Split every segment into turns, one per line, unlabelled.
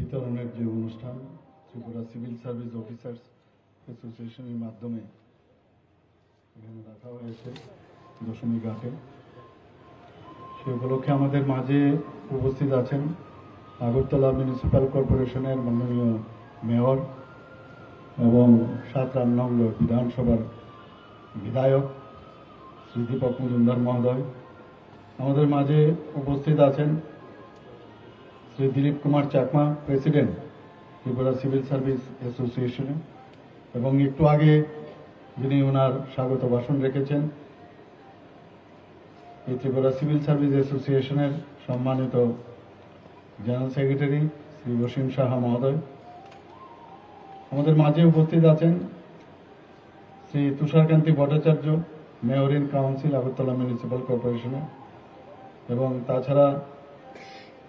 বিতরণের যে অনুষ্ঠান ত্রিপুরা সিভিল সার্ভিস অফিসার্স অ্যাসোসিয়েশনের মাধ্যমে এখানে রাখা হয়েছে দশমী ঘাটে, সে উপলক্ষে আমাদের মাঝে উপস্থিত আছেন আগরতলা মিউনিসিপ্যাল কর্পোরেশনের মাননীয় মেয়র এবং 7 নং বিধানসভার বিধায়ক শ্রী দীপক মজুমদার মহোদয়। আমাদের মাঝে উপস্থিত আছেন Shri Dilip Kumar Chakma, president Tripura civil service অ্যাসোসিয়েশনে, এবং একটু আগে যিনি ওনার স্বাগত ভাষণ রেখেছেন এই ত্রিপুরা সিভিল সার্ভিস অ্যাসোসিয়েশনের সম্মানিত জেনারেল সেক্রেটারি শ্রী অসীম সাহা মহোদয়। আমাদের মাঝে উপস্থিত আছেন Shri Tusharkanti Bhattacharya, mayor in council Agartala municipal কর্পোরেশনে, এবং তাছাড়া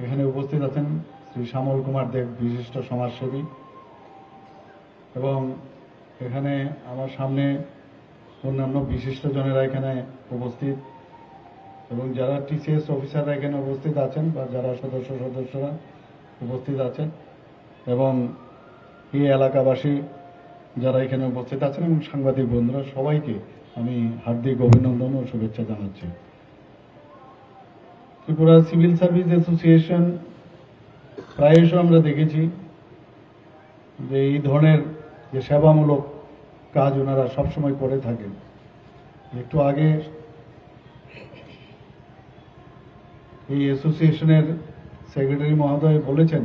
এখানে উপস্থিত আছেন শ্রী শ্যামল কুমার দেব, বিশিষ্ট সমাজসেবী, এবং এখানে আমার সামনে অন্যান্য বিশিষ্টজনেরা এখানে উপস্থিত, এবং যারা টিসিএস অফিসাররা এখানে উপস্থিত আছেন বা যারা সদস্যরা উপস্থিত আছেন, এবং এই এলাকাবাসী যারা এখানে উপস্থিত আছেন এবং সাংবাদিক বন্ধুরা, সবাইকে আমি হার্দিক অভিনন্দন ও শুভেচ্ছা জানাচ্ছি। ত্রিপুরা সিভিল সার্ভিস অ্যাসোসিয়েশন প্রায়শ আমরা দেখেছি যে এই ধরনের যে সেবামূলক কাজ ওনারা সবসময় করে থাকেন। একটু আগে এই অ্যাসোসিয়েশনের সেক্রেটারি মহোদয় বলেছেন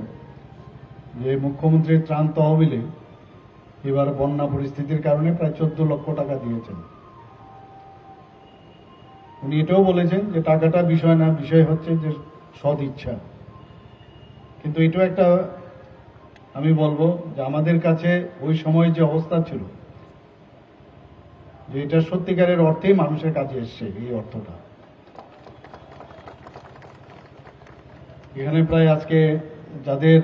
যে মুখ্যমন্ত্রীর ত্রাণ তহবিলে এবার বন্যা পরিস্থিতির কারণে প্রায় 14 লক্ষ টাকা দিয়েছেন। উনি এটাও বলেছেন যে টাকাটা বিষয় না, বিষয় হচ্ছে যে সদ ইচ্ছা। কিন্তু এটাও একটা আমি বলবো যে আমাদের কাছে ওই সময় যে অবস্থা ছিল যে এটা সত্যিকারের অর্থেই মানুষের কাছে এসছে। এই অর্থটা এখানে প্রায় আজকে যাদের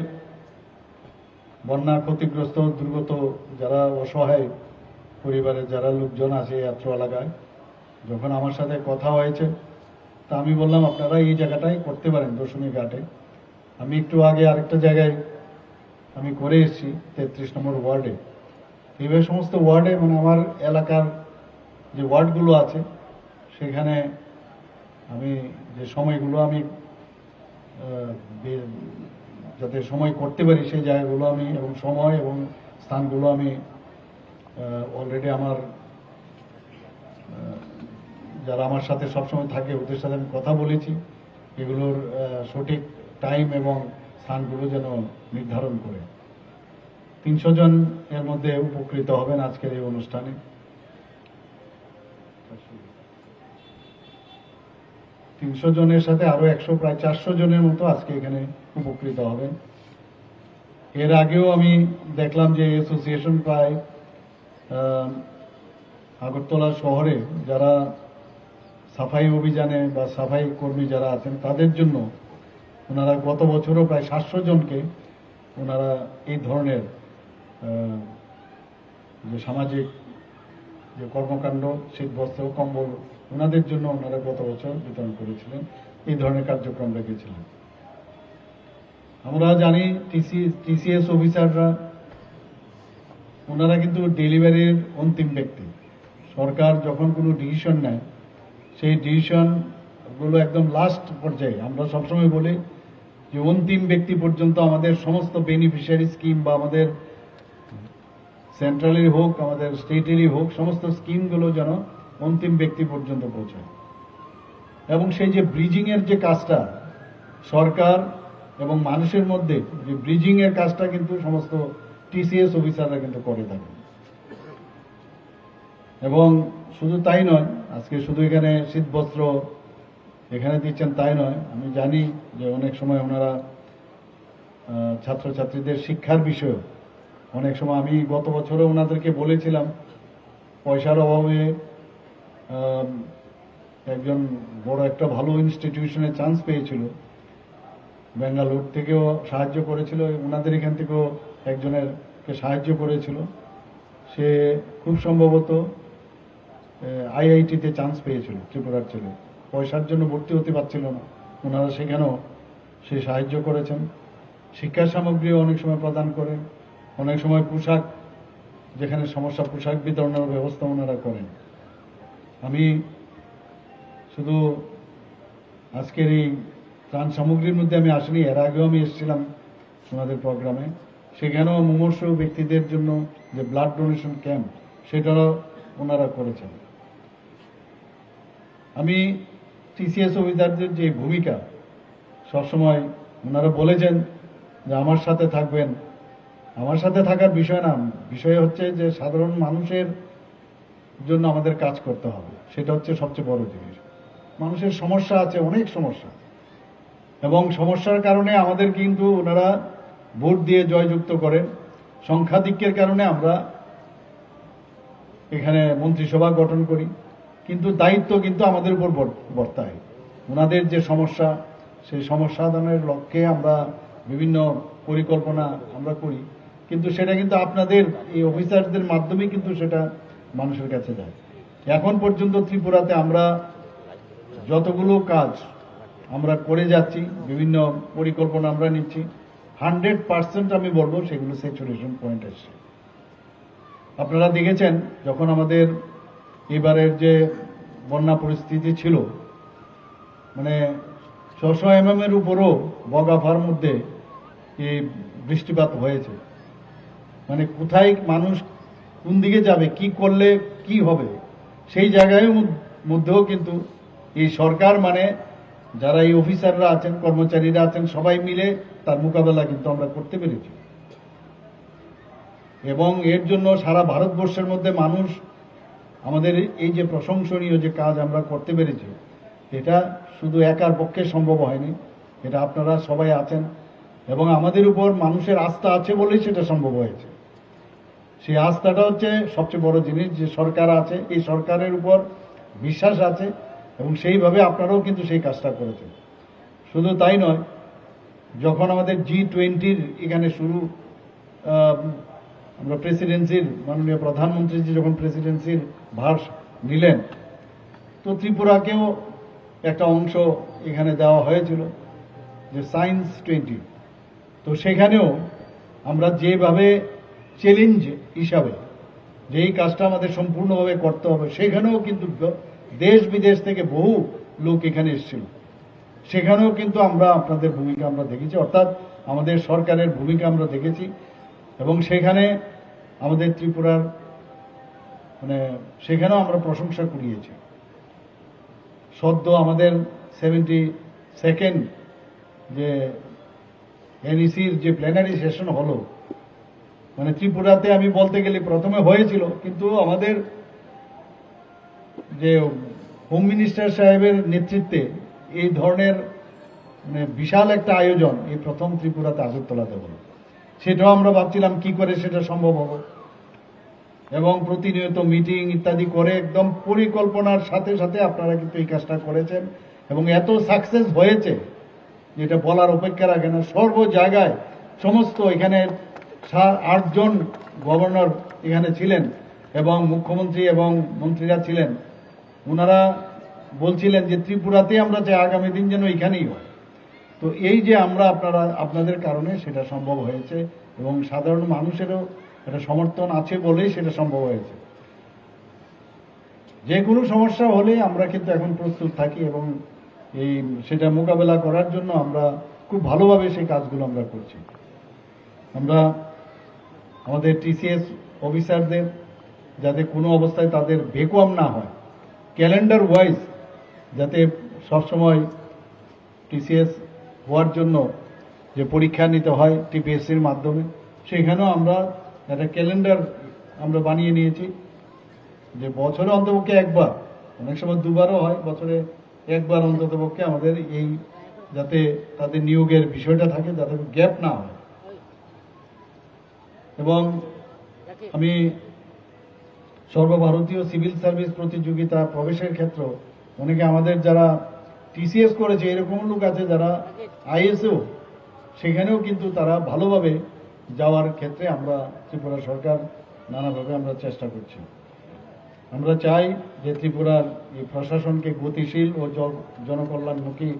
বন্যা ক্ষতিগ্রস্ত দুর্গত যারা অসহায় পরিবারের যারা লোকজন আছে এত্র এলাকায়, যখন আমার সাথে কথা হয়েছে তা আমি বললাম আপনারা এই জায়গাটাই করতে পারেন দশমী ঘাটে। আমি একটু আগে আরেকটা জায়গায় আমি করে এসেছি 33 নম্বর ওয়ার্ডে। এইভাবে সমস্ত ওয়ার্ডে মানে আমার এলাকার যে ওয়ার্ডগুলো আছে সেখানে আমি যে সময়গুলো আমি যাতে সময় করতে পারি সেই জায়গাগুলো আমি এবং সময় এবং স্থানগুলো আমি অলরেডি আমার যারা আমার সাথে সবসময় থাকে ওদের সাথে আমি কথা বলেছি এগুলোর সঠিক টাইম এবং স্থানগুলো যেন নির্ধারণ করে। 300 জন এর মধ্যে উপকৃত হবেন আজকের এই অনুষ্ঠানে। 300 জনের সাথে আরো 100 প্রায় 400 জনের মতো আজকে এখানে উপকৃত হবেন। এর আগেও আমি দেখলাম যে অ্যাসোসিয়েশন প্রায় আগরতলা শহরে যারা সাফাই অভিযানে বা সাফাই কর্মী যারা আছেন তাদের জন্য ওনারা গত বছরও প্রায় 700 জনকে ওনারা এই ধরনের যে সামাজিক যে কর্মকাণ্ড, শীতবস্ত্র, কম্বল ওনাদের জন্য ওনারা গত বছর বিতরণ করেছিলেন। এই ধরনের কার্যক্রম রেখেছিলেন। আমরা জানি টিসিএস অফিসাররা ওনারা কিন্তু ডেলিভারির অন্তিম ব্যক্তি। সরকার যখন কোনো ডিসিশন নেয় সেই ডিসিশনগুলো একদম লাস্ট পর্যায়ে। আমরা সবসময় বলি যে অন্তিম ব্যক্তি পর্যন্ত আমাদের সমস্ত বেনিফিশিয়ারি স্কিম বা আমাদের সেন্ট্রালের হোক আমাদের স্টেটেরই হোক সমস্ত স্কিমগুলো যেন অন্তিম ব্যক্তি পর্যন্ত পৌঁছায়। এবং সেই যে ব্রিজিং এর যে কাজটা সরকার এবং মানুষের মধ্যে যে ব্রিজিং এর কাজটা কিন্তু সমস্ত টিসিএস অফিসাররা কিন্তু করে থাকেন। এবং শুধু তাই নয়, আজকে শুধু এখানে শীতবস্ত্র এখানে দিচ্ছেন তাই নয়, আমি জানি যে অনেক সময় ওনারা ছাত্রছাত্রীদের শিক্ষার বিষয়ে অনেক সময় আমি গত বছরও ওনাদেরকে বলেছিলাম পয়সার অভাবে একজন বড় একটা ভালো ইনস্টিটিউশনে চান্স পেয়েছিল, বেঙ্গালুরু থেকেও সাহায্য করেছিল, ওনাদের এখান থেকেও একজনেরকে সাহায্য করেছিল। সে খুব সম্ভবত আইআইটিতে চান্স পেয়েছিল, ত্রিপুরার ছেলে, পয়সার জন্য ভর্তি হতে পারছিল না, ওনারা সেখানেও সে সাহায্য করেছেন। শিক্ষা সামগ্রীও অনেক সময় প্রদান করেন, অনেক সময় পোশাক, যেখানে সমস্যা পোশাক বিতরণের ব্যবস্থা ওনারা করেন। আমি শুধু আজকের এই ত্রাণ সামগ্রীর মধ্যে আমি আসিনি, এর আগেও আমি এসেছিলাম ওনাদের প্রোগ্রামে, সেখানেও মুমূর্ষু ব্যক্তিদের জন্য যে ব্লাড ডোনেশন ক্যাম্প সেটাও ওনারা করেছেন। আমি টিসিএস অফিসারদের যে ভূমিকা সবসময় ওনারা বলেছেন যে আমার সাথে থাকবেন, আমার সাথে থাকার বিষয় না, বিষয় হচ্ছে যে সাধারণ মানুষের জন্য আমাদের কাজ করতে হবে, সেটা হচ্ছে সবচেয়ে বড় জিনিস। মানুষের সমস্যা আছে, অনেক সমস্যা, এবং সমস্যার কারণে আমাদের কিন্তু ওনারা ভোট দিয়ে জয়যুক্ত করেন। সংখ্যাধিক্যের কারণে আমরা এখানে মন্ত্রিসভা গঠন করি, কিন্তু দায়িত্ব কিন্তু আমাদের উপর বর্তায়। ওনাদের যে সমস্যা, সেই সমস্যা সমাধানের লক্ষ্যে আমরা বিভিন্ন পরিকল্পনা আমরা করি, কিন্তু সেটা কিন্তু আপনাদের এই অফিসারদের মাধ্যমে কিন্তু সেটা মানুষের কাছে যায়। এখন পর্যন্ত ত্রিপুরাতে আমরা যতগুলো কাজ আমরা করে যাচ্ছি, বিভিন্ন পরিকল্পনা আমরা নিচ্ছি, 100% আমি বলবো সেগুলো স্যাচুরেশন পয়েন্ট আসছে। আপনারা দেখেছেন যখন আমাদের এবারের যে বন্যা পরিস্থিতি ছিল, মানে 600 mm এর উপরও বগাফার মধ্যে এই বৃষ্টিপাত হয়েছে। মানে কোথায় মানুষ কোন দিকে যাবে, কি করলে কি হবে, সেই জায়গায় মধ্যেও কিন্তু এই সরকার, মানে যারা এই অফিসাররা আছেন, কর্মচারীরা আছেন, সবাই মিলে তার মোকাবেলা কিন্তু আমরা করতে পেরেছি। এবং এর জন্য সারা ভারতবর্ষের মধ্যে মানুষ আমাদের এই যে প্রশংসনীয় যে কাজ আমরা করতে পেরেছি, এটা শুধু একার পক্ষে সম্ভব হয়নি, এটা আপনারা সবাই আছেন এবং আমাদের উপর মানুষের আস্থা আছে বলেই সেটা সম্ভব হয়েছে। সেই আস্থাটা হচ্ছে সবচেয়ে বড় জিনিস, যে সরকার আছে, এই সরকারের উপর বিশ্বাস আছে এবং সেইভাবে আপনারাও কিন্তু সেই কাজটা করেছেন। শুধু তাই নয়, যখন আমাদের G20 এখানে শুরু, আমরা প্রেসিডেন্সির মাননীয় প্রধানমন্ত্রীজি যখন প্রেসিডেন্সির ভার নিলেন, তো ত্রিপুরাকেও একটা অংশ এখানে দেওয়া হয়েছিল যে সায়েন্স 20। তো সেখানেও আমরা যেভাবে চ্যালেঞ্জ হিসাবে যেই কাজটা আমাদের সম্পূর্ণভাবে করতে হবে, সেখানেও কিন্তু দেশ বিদেশ থেকে বহু লোক এখানে এসেছিল, সেখানেও কিন্তু আমরা আপনাদের ভূমিকা আমরা দেখেছি, অর্থাৎ আমাদের সরকারের ভূমিকা আমরা দেখেছি। এবং সেখানে আমাদের ত্রিপুরার মানে সেখানেও আমরা প্রশংসা কুড়িয়েছি। সদ্য আমাদের 72nd যে এনইসির যে প্ল্যানারি সেশন হলো, মানে ত্রিপুরাতে আমি বলতে গেলে প্রথমে হয়েছিল, কিন্তু আমাদের যে হোম মিনিস্টার সাহেবের নেতৃত্বে এই ধরনের মানে বিশাল একটা আয়োজন এই প্রথম ত্রিপুরাতে আগরতলাতে হলো। সেটাও আমরা ভাবছিলাম কি করে সেটা সম্ভব হবে, এবং প্রতিনিয়ত মিটিং ইত্যাদি করে একদম পরিকল্পনার সাথে সাথে আপনারা কিন্তু এই কাজটা করেছেন এবং এত সাকসেস হয়েছে যেটা বলার অপেক্ষা রাখে না। সর্ব জায়গায় সমস্ত এখানে 8 জন গভর্নর এখানে ছিলেন এবং মুখ্যমন্ত্রী এবং মন্ত্রীরা ছিলেন, ওনারা বলছিলেন যে ত্রিপুরাতে আমরা চাই আগামী দিন যেন এখানেই হয়। তো এই যে আমরা আপনাদের কারণে সেটা সম্ভব হয়েছে এবং সাধারণ মানুষেরও একটা সমর্থন আছে বলেই সেটা সম্ভব হয়েছে। যে কোনো সমস্যা হলে আমরা কিন্তু এখন প্রস্তুত থাকি এবং এই সেটা মোকাবেলা করার জন্য আমরা খুব ভালোভাবে সেই কাজগুলো আমরা করছি। আমরা আমাদের টিসিএস অফিসারদের যাতে কোনো অবস্থায় তাদের ভ্যাকুয়াম না হয়, ক্যালেন্ডার ওয়াইজ যাতে সবসময় টিসিএস হওয়ার জন্য যে পরীক্ষা নিতে হয় টিপিএসসির মাধ্যমে, সেখানেও আমরা একটা ক্যালেন্ডার আমরা বানিয়ে নিয়েছি যে বছরে অন্তপক্ষে একবার, অনেক সময় দুবারও হয়, বছরে একবার অন্ততপক্ষে আমাদের এই যাতে তাদের নিয়োগের বিষয়টা থাকে, যাতে গ্যাপ না হয়। এবং আমি সর্বভারতীয় সিভিল সার্ভিস প্রতিযোগিতা প্রবেশের ক্ষেত্রে অনেকে আমাদের যারা টিসিএস করেছে এরকম লোক আছে যারা আইএসও, সেখানেও কিন্তু তারা ভালোভাবে যাওয়ার ক্ষেত্রে আমরা ত্রিপুরা সরকার নানাভাবে আমরা চেষ্টা করছি। আমরা চাই যে ত্রিপুরার এই প্রশাসনকে গতিশীল ও জনকল্যাণমুখী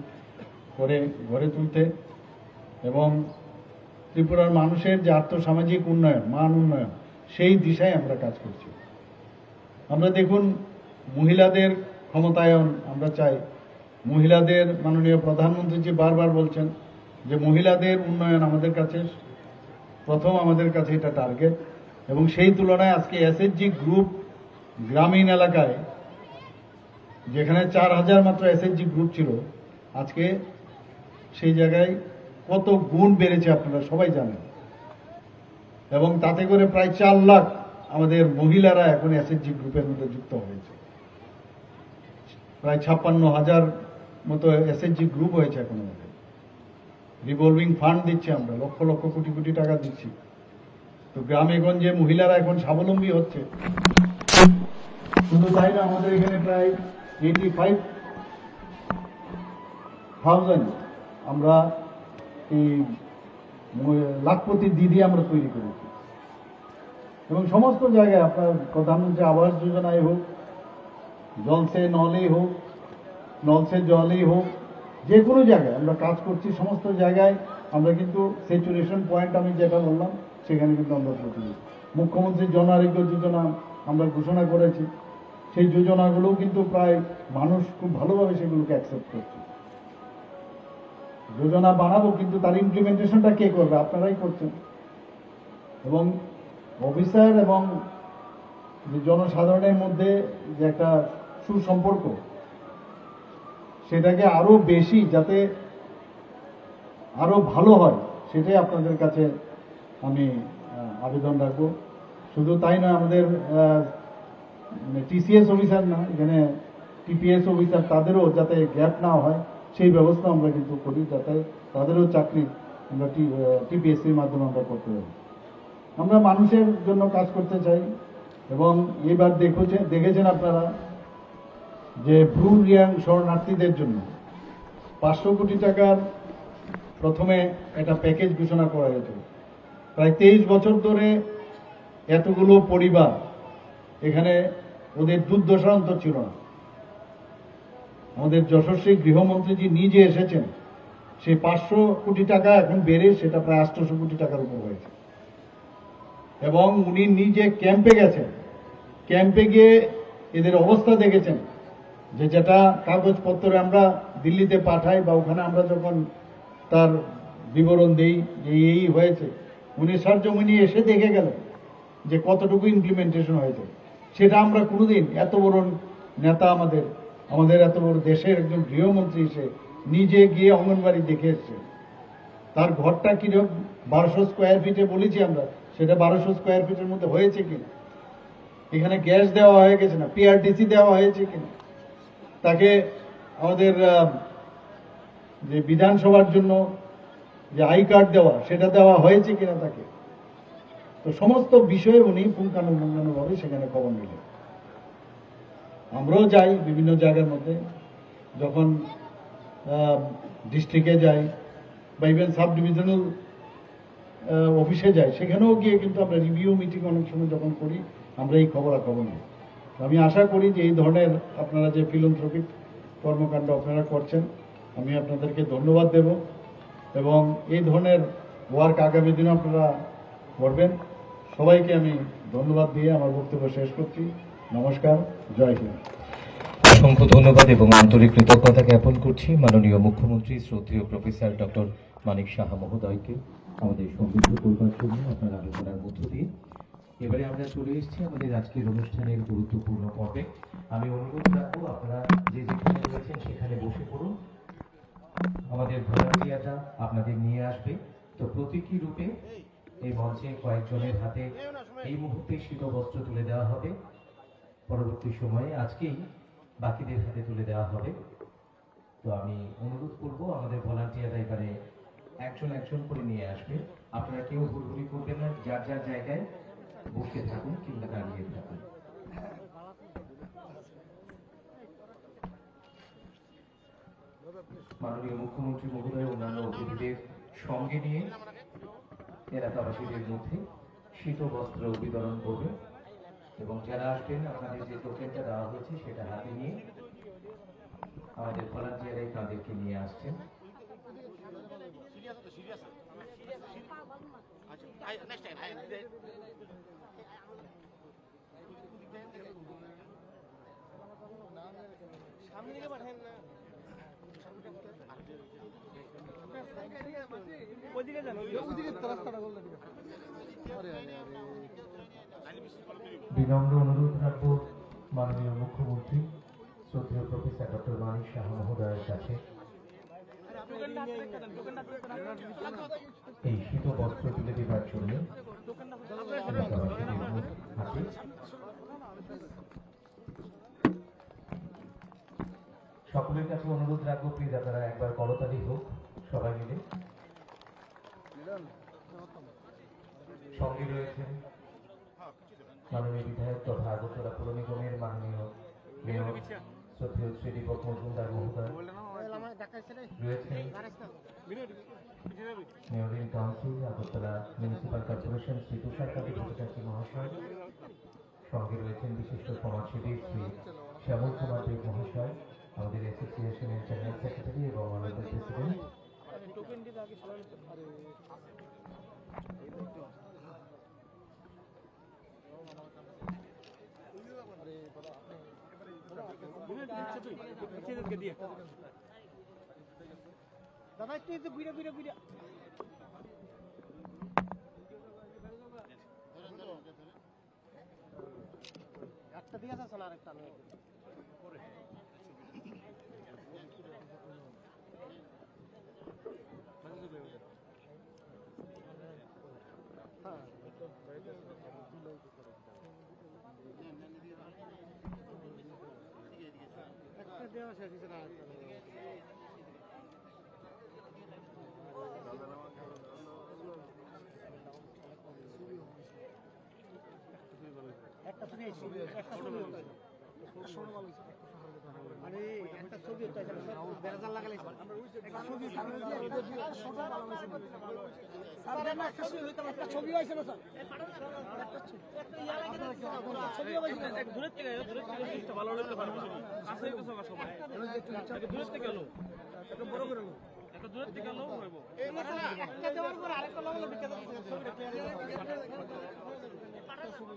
করে গড়ে তুলতে এবং ত্রিপুরার মানুষের যে আর্থসামাজিক উন্নয়ন, মান উন্নয়ন, সেই দিশায় আমরা কাজ করছি। আমরা দেখুন, মহিলাদের ক্ষমতায়ন আমরা চাই। মহিলাদের মাননীয় প্রধানমন্ত্রীজি বারবার বলছেন যে মহিলাদের উন্নয়ন আমাদের কাছে প্রথম, আমাদের কাছে এটা টার্গেট। এবং সেই তুলনায় আজকে এসএইচজি গ্রুপ গ্রামীণ এলাকায়, যেখানে 4000 মাত্র এসএইচজি গ্রুপ ছিল, আজকে সেই জায়গায় কত গুণ বেড়েছে আপনারা সবাই জানেন। এবং তাতে করে প্রায় 4 লাখ আমাদের মহিলারা এখন এসএইচজি গ্রুপের মধ্যে যুক্ত হয়েছে। প্রায় 56,000 মতো এসএইচজি গ্রুপ হয়েছে এখন আমাদের। রিভলভিং ফান্ড দিচ্ছি আমরা, লক্ষ লক্ষ কোটি কোটি টাকা দিচ্ছি। তো গ্রামে গঞ্জে মহিলারা এখন স্বাবলম্বী হচ্ছে। শুধু তাই না, আমাদের এখানে প্রায় 85,000 আমরা এই লাখপতি দিদি আমরা তৈরি করেছি। এবং সমস্ত জায়গায় আপনার প্রধানমন্ত্রী আবাস যোজনায় হোক, জল সে নলেই হোক, নল সে জলেই হোক, যে কোনো জায়গায় আমরা কাজ করছি। সমস্ত জায়গায় আমরা কিন্তু স্যাচুরেশন পয়েন্ট, আমি যেটা বললাম, সেখানে কিন্তু আমরা পৌঁছেছি। মুখ্যমন্ত্রী জন আরোগ্য যোজনা আমরা ঘোষণা করেছি। সেই যোজনাগুলোও কিন্তু প্রায় মানুষ খুব ভালোভাবে সেগুলোকে অ্যাকসেপ্ট করছে। যোজনা বানাবো, কিন্তু তার ইমপ্লিমেন্টেশনটা কে করবে? আপনারাই করছেন। এবং অফিসার এবং জনসাধারণের মধ্যে যে একটা সুসম্পর্ক, সেটাকে আরো বেশি, যাতে আরো ভালো হয়, সেটাই আপনাদের কাছে আমি আবেদন রাখবো। শুধু তাই না, আমাদের টিসিএস অফিসার না, এখানে টিপিএস অফিসার, তাদেরও যাতে গ্যাপ না হয় সেই ব্যবস্থা আমরা কিন্তু করি, যাতে তাদেরও চাকরি আমরা টিপিএসসির মাধ্যমে আমরা করতে পারি। আমরা মানুষের জন্য কাজ করতে চাই। এবং এবার দেখেছেন আপনারা যে ব্রু রিয়াং শরণার্থীদের জন্য 500 কোটি টাকার প্রথমে একটা প্যাকেজ ঘোষণা করা হয়েছিল। প্রায় 23 বছর ধরে এতগুলো পরিবার এখানে, ওদের দুর্দশা অন্তর ছিল না। আমাদের যশস্বী গৃহমন্ত্রীজি নিজে এসেছেন। সেই 500 কোটি টাকা এখন বেড়ে সেটা প্রায় 800 কোটি টাকার উপর হয়েছে। এবং উনি নিজে ক্যাম্পে গেছেন, ক্যাম্পে গিয়ে এদের অবস্থা দেখেছেন, যে যেটা কাগজপত্র আমরা দিল্লিতে পাঠাই বা ওখানে আমরা যখন তার বিবরণ দেই যে এই হয়েছে, উনি সরজমিনে এসে দেখে গেলেন যে কতটুকু ইমপ্লিমেন্টেশন হয়েছে। সেটা আমরা কোনোদিন, এত বড় নেতা, আমাদের এত বড় দেশের একজন গৃহমন্ত্রী এসে নিজে গিয়ে অঙ্গনবাড়ি দেখে এসছে। তার ঘরটা কিরকম 1200 স্কোয়ার ফিটে বলেছি আমরা, সেটা 1200 স্কোয়ার ফিটের মধ্যে হয়েছে কিনা, এখানে গ্যাস দেওয়া হয়ে গেছে না, পিআরটিসি দেওয়া হয়েছে কিনা, তাকে আমাদের যে বিধানসভার জন্য যে আই কার্ড দেওয়া, সেটা দেওয়া হয়েছে কিনা তাকে। তো সমস্ত বিষয়ে উনি পুঙ্খানুপুঙ্খানুভাবে সেখানে খবর নিলেন। আমরাও যাই বিভিন্ন জায়গার মধ্যে, যখন ডিস্ট্রিক্টে যাই বা ইভেন সাব ডিভিশনাল অফিসে যাই, সেখানেও গিয়ে কিন্তু আমরা রিভিউ মিটিং অনেক সময় যখন করি, আমরা এই খবরাখবর নিই। আমি আশা করি যে এই ধরনের আপনারা যে ফিলান্থ্রপিক কর্মকাণ্ড আপনারা করছেন, আমি আপনাদেরকে ধন্যবাদ দেব। এবং এই ধরনের ওয়ার্ক আগামী দিনে আপনারা করবেন। সবাইকে আমি ধন্যবাদ দিয়ে আমার বক্তব্য শেষ করছি। নমস্কার, জয় হিন্দ।
অসংখ্য ধন্যবাদ এবং আন্তরিক কৃতজ্ঞতা জ্ঞাপন করছি মাননীয় মুখ্যমন্ত্রী শ্রদ্ধেয় প্রফেসর ডক্টর মানিক সাহা মহোদয়কে আমাদের সমৃদ্ধ করবার জন্য আপনার আলোচনার মধ্য দিয়ে। এবারে আমরা চলে এসেছি আমাদের আজকের অনুষ্ঠানের গুরুত্বপূর্ণ পর্বে। আমি অনুরোধ রাখবো আপনারা যে যেখানে রয়েছেন সেখানে বসে পড়ুন। আমাদের ভলান্টিয়াররা আপনাদের নিয়ে আসবে। তো প্রতীকী রূপে এই মঞ্চে কয়েকজনের হাতে এই মুহূর্তে শীতবস্ত্র তুলে দেওয়া হবে। পরবর্তী সময়ে আজকেই বাকিদের হাতে তুলে দেওয়া হবে। তো আমি অনুরোধ করব আমাদের ভলান্টিয়াররা এবারে একজন একজন করে নিয়ে আসবে। আপনারা কেউ হুড়হুড়ি করবেন না, যার যার জায়গায় বসে থাকুন কিংবা দাঁড়িয়ে থাকুন। মাননীয় মুখ্যমন্ত্রী মহোদয় অন্যান্য অতিথিদের সঙ্গে নিয়ে এলাকাবাসীদের মধ্যে শীত বস্ত্র বিতরণ করবে এবং যারা আসবেন আপনাদের যে টোকেনটা দেওয়া হয়েছে সেটা হাতে নিয়ে আমাদের ভলান্টিয়াররাই তাদেরকে নিয়ে আসছেন।
সামনে দিকে পাঠান না ওইদিকে যান ওইদিকে রাস্তাটা করলে ঠিক আছে
বিনম্র অনুরোধ রাখবো মাননীয় মুখ্যমন্ত্রী শ্রদ্ধেয় প্রফেসর ডক্টর মানিক সাহা মহোদয়ের কাছে এই শীত বস্ত্র তুলে দেবার জন্য হাতে সকলের কাছে অনুরোধ রাখবো প্লিজ আপনারা একবার করতালি হোক সবাই মিলে। সঙ্গে রয়েছেন মাননীয় বিধায়ক তথা আগরতলা পৌর নিগমের মাননীয় মেয়র শ্রদ্ধেয় শ্রী দীপক মজুমদার মহোদয়, রয়েছেন mayor in council Agartala municipal corporation Shri Tusharkanti Bhattacharya মহাশয়, সঙ্গে রয়েছেন বিশিষ্ট সমাজসেবী শ্রী শ্যামল কুমার দেব মহাশয়, আমাদের অ্যাসোসিয়েশনের জেনারেল সেক্রেটারি এবং আমাদের প্রেসিডেন্ট।
দাদা একটু ঘুরে ঘুরে ঘুরে একটা দিয়ে আছে না আরেকটা নেই একটা দেওয়া শেষ হয়েছে না একটা ছবি আছে একটা ছবি আরে একটা ছবি হচ্ছে বেড়াজাল লাগালে একটা ছবি সামনে দিয়ে এটা দিয়ে ছোট ভালো হয়েছে স্যার জানা একটা ছবি হইতো একটা ছবি হইছে না স্যার একটা ইয়া লাগে না ছবি হইছে না দূর থেকে জিনিসটা ভালো হইতে পারবে কাছে হইছে না সবাই এটা দূর থেকে গেল একটা বড় করে গেল একটা দূর থেকে গেল হইবো একটা দেওয়ার পর আরেকটা লাগালে বিকে যাচ্ছে ছবিটা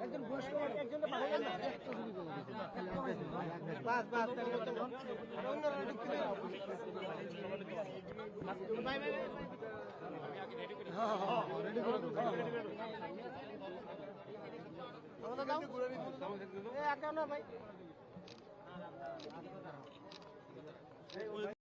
একজন বয়স্ক একজনকে পাঠালেন না বাস বাস বাই বাই হ্যাঁ হ্যাঁ রেডি করে আমাদের দাও এ আটা না ভাই